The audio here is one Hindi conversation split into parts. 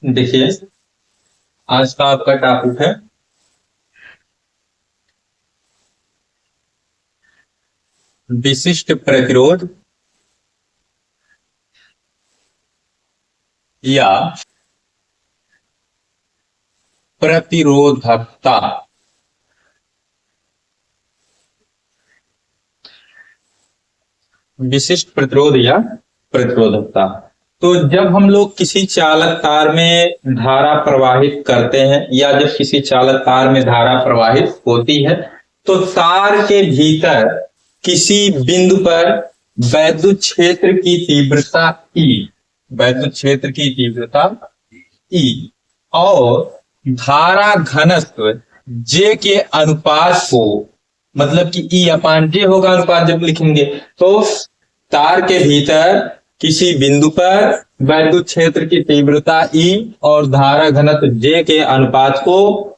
देखिए, आज का आपका टॉपिक है विशिष्ट प्रतिरोध या प्रतिरोधकता। विशिष्ट प्रतिरोध या प्रतिरोधकता। तो जब हम लोग किसी चालक तार में धारा प्रवाहित करते हैं या जब किसी चालक तार में धारा प्रवाहित होती है तो तार के भीतर किसी बिंदु पर वैद्युत क्षेत्र की तीव्रता E, वैद्युत क्षेत्र की तीव्रता E और धारा घनत्व J के अनुपात को, मतलब कि E/J होगा अनुपात जब लिखेंगे, तो तार के भीतर किसी बिंदु पर वैद्युत क्षेत्र की तीव्रता E और धारा घनत्व J के अनुपात को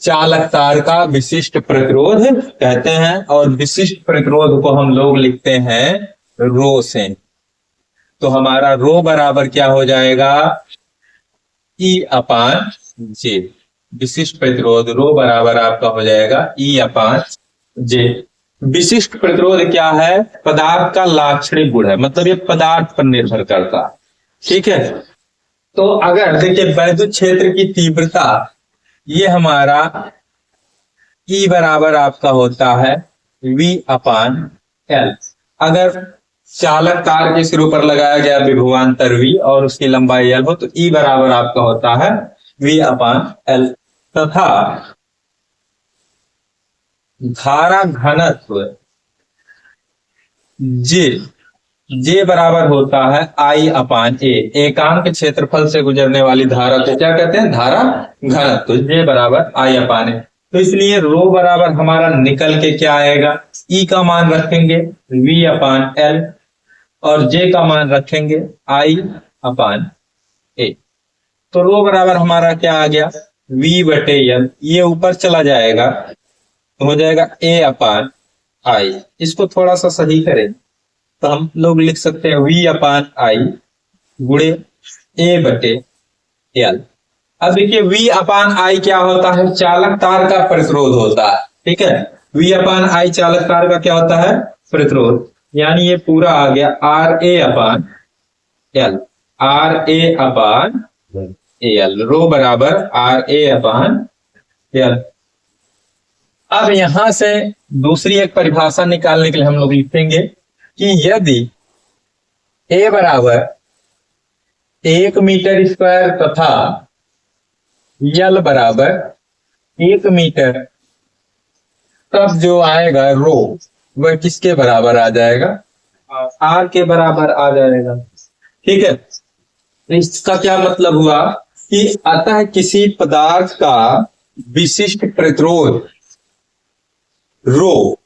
चालक तार का विशिष्ट प्रतिरोध कहते हैं और विशिष्ट प्रतिरोध को हम लोग लिखते हैं रो से। तो हमारा रो बराबर क्या हो जाएगा? E/J। विशिष्ट प्रतिरोध रो बराबर आपका हो जाएगा E/J। विशिष्ट प्रतिरोध क्या है? पदार्थ का लाक्षणिक गुण है, मतलब ये पदार्थ पर निर्भर करता है। ठीक है, तो अगर देखिए वैद्युत क्षेत्र की तीव्रता ये हमारा E बराबर आपका होता है V/L। अगर चालक तार के सिरों पर लगाया गया विभवांतर V और उसकी लंबाई L हो तो E बराबर आपका होता है V/L तथा धारा घनत्व J बराबर होता है I/A। एकांक क्षेत्रफल से गुजरने वाली धारा को क्या कहते हैं? धारा घनत्व। J बराबर I/A। तो इसलिए रो बराबर हमारा निकल के क्या आएगा? E का मान रखेंगे V/L और J का मान रखेंगे I/A। तो रो बराबर हमारा क्या आ गया? V/L। ये ऊपर चला जाएगा तो हो जाएगा A/I। इसको थोड़ा सा सही करें तो हम लोग लिख सकते हैं V/I गुणे A/L। अब देखिए V/I क्या होता है? चालक तार का प्रतिरोध होता है। ठीक है, V/I चालक तार का क्या होता है? प्रतिरोध। यानी ये पूरा आ गया RA/L। RA/L रो बराबर RA/L। अब यहां से दूसरी एक परिभाषा निकालने के लिए हम लोग लिखेंगे कि यदि A बराबर 1 मीटर स्क्वायर तथा L बराबर 1 मीटर, तब जो आएगा रो वह किसके बराबर आ जाएगा? R के बराबर आ जाएगा। ठीक है, इसका क्या मतलब हुआ कि अतः किसी पदार्थ का विशिष्ट प्रतिरोध रो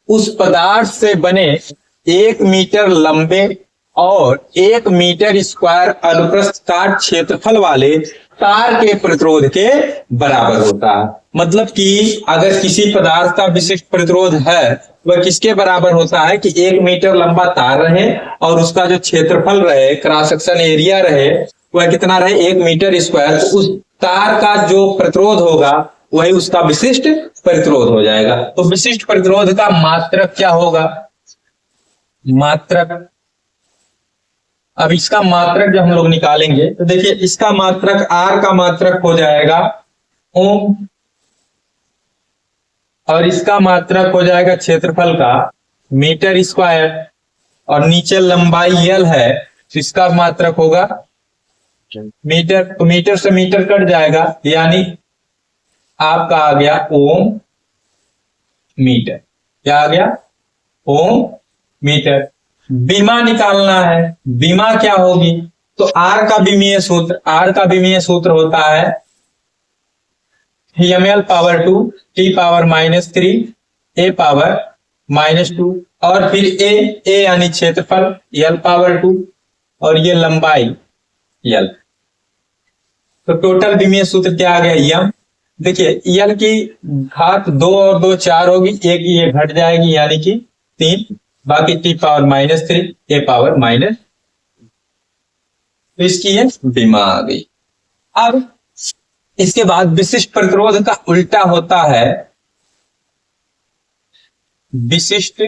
उस पदार्थ से बने 1 मीटर लंबे और 1 मीटर स्क्वायर अनुप्रस्थ काट क्षेत्रफल वाले तार के प्रतिरोध के बराबर होता है। मतलब कि अगर किसी पदार्थ का विशिष्ट प्रतिरोध है वह किसके बराबर होता है कि 1 मीटर लंबा तार रहे और उसका जो क्षेत्रफल रहे, क्रॉस सेक्शन एरिया रहे, वह कितना रहे? 1 मीटर स्क्वायर। तो उस तार का जो प्रतिरोध होगा वही उसका विशिष्ट प्रतिरोध हो जाएगा। तो विशिष्ट प्रतिरोध का मात्रक क्या होगा? मात्रक। अब इसका मात्रक जब हम लोग निकालेंगे तो देखिए इसका मात्रक R का मात्रक हो जाएगा ओम और इसका मात्रक हो जाएगा क्षेत्रफल का मीटर स्क्वायर और नीचे लंबाई L है तो इसका मात्रक होगा मीटर। तो मीटर से मीटर कट जाएगा यानी आपका आ गया ओम मीटर। क्या आ गया? ओम मीटर। बीमा निकालना है। बीमा क्या होगी? तो R का विमीय सूत्र होता है ml/2 T⁻³ A⁻⁻2 और फिर A यानी क्षेत्रफल L/2 और ये लंबाई L। तो टोटल विमीय सूत्र क्या आ गया? M। देखिए L की घात 2 और 2 4 होगी, एक ये घट जाएगी यानी कि 3, बाकी T⁻³ A⁻⁻। तो इसकी ये बीमा आ गई। अब इसके बाद विशिष्ट प्रतिरोध का उल्टा होता है विशिष्ट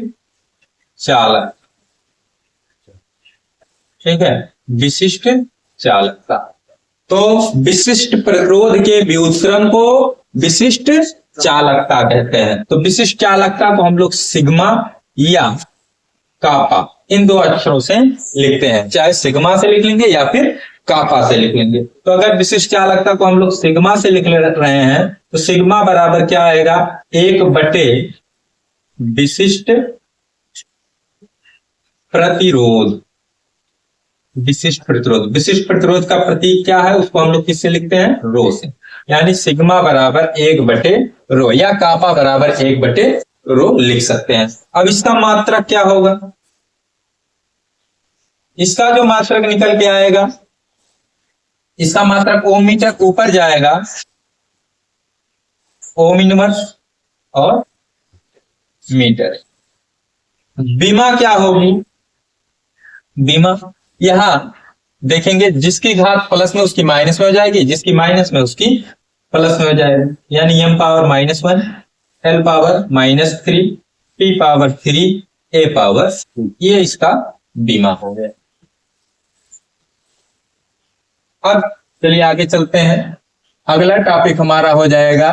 चालक। ठीक है, विशिष्ट चालकता। तो विशिष्ट प्रतिरोध के व्युत्क्रम को विशिष्ट चालकता कहते हैं। तो विशिष्ट चालकता को हम लोग सिग्मा या कापा इन दो अक्षरों से लिखते हैं, चाहे सिग्मा से लिख लेंगे या फिर कापा से लिख लेंगे। तो अगर विशिष्ट चालकता को हम लोग सिग्मा से लिख रहे हैं तो सिग्मा बराबर क्या आएगा, 1/, विशिष्ट प्रतिरोध। विशिष्ट प्रतिरोध, विशिष्ट प्रतिरोध का प्रतीक क्या है, उसको हम लोग किससे लिखते हैं, रो से। यानी सिग्मा बराबर 1/रो या कापा बराबर 1/रो लिख सकते हैं। अब इसका मात्रक क्या होगा, इसका जो मात्रक निकल के आएगा, इसका मात्रक ओम मीटर ऊपर जाएगा, ओम इनवर्स और मीटर। बीमा क्या होगी, बीमा यहां देखेंगे जिसकी घात प्लस में उसकी माइनस में हो जाएगी, जिसकी माइनस में उसकी प्लस में हो जाएगी। यानी m power -1, l power -3, p power 3, a power 2, ये इसका बीमा हो गया। अब चलिए आगे चलते हैं। अगला टॉपिक हमारा हो जाएगा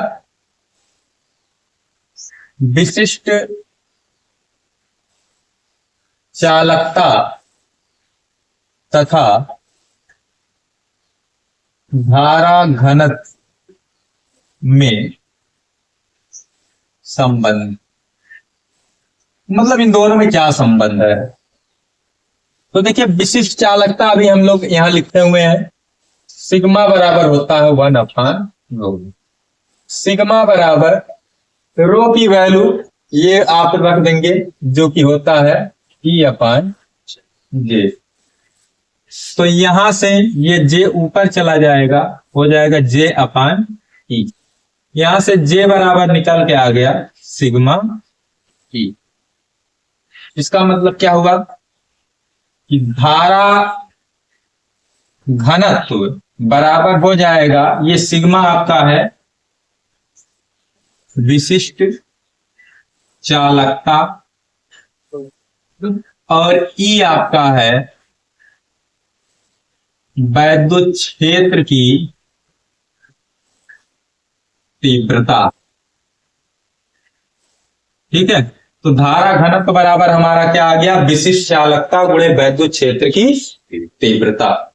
विशिष्ट चालकता तथा धारा घनत्व में संबंध। मतलब इन दोनों में क्या संबंध है। तो देखिए विशिष्ट चालकता अभी हम लोग यहां लिखते हुए हैं, सिग्मा बराबर होता है 1/रो। सिग्मा बराबर रो की वैल्यू ये आप रख देंगे जो कि होता है E/J। तो यहां से ये J ऊपर चला जाएगा, हो जाएगा J/E। यहां से J बराबर निकल के आ गया सिग्मा E। इसका मतलब क्या हुआ कि धारा घनत्व बराबर हो जाएगा, ये सिग्मा आपका है विशिष्ट चालकता और E आपका है वैद्युत क्षेत्र की तीव्रता। ठीक है, तो धारा घनत्व बराबर हमारा क्या आ गया, विशिष्ट चालकता गुणे वैद्युत क्षेत्र की तीव्रता।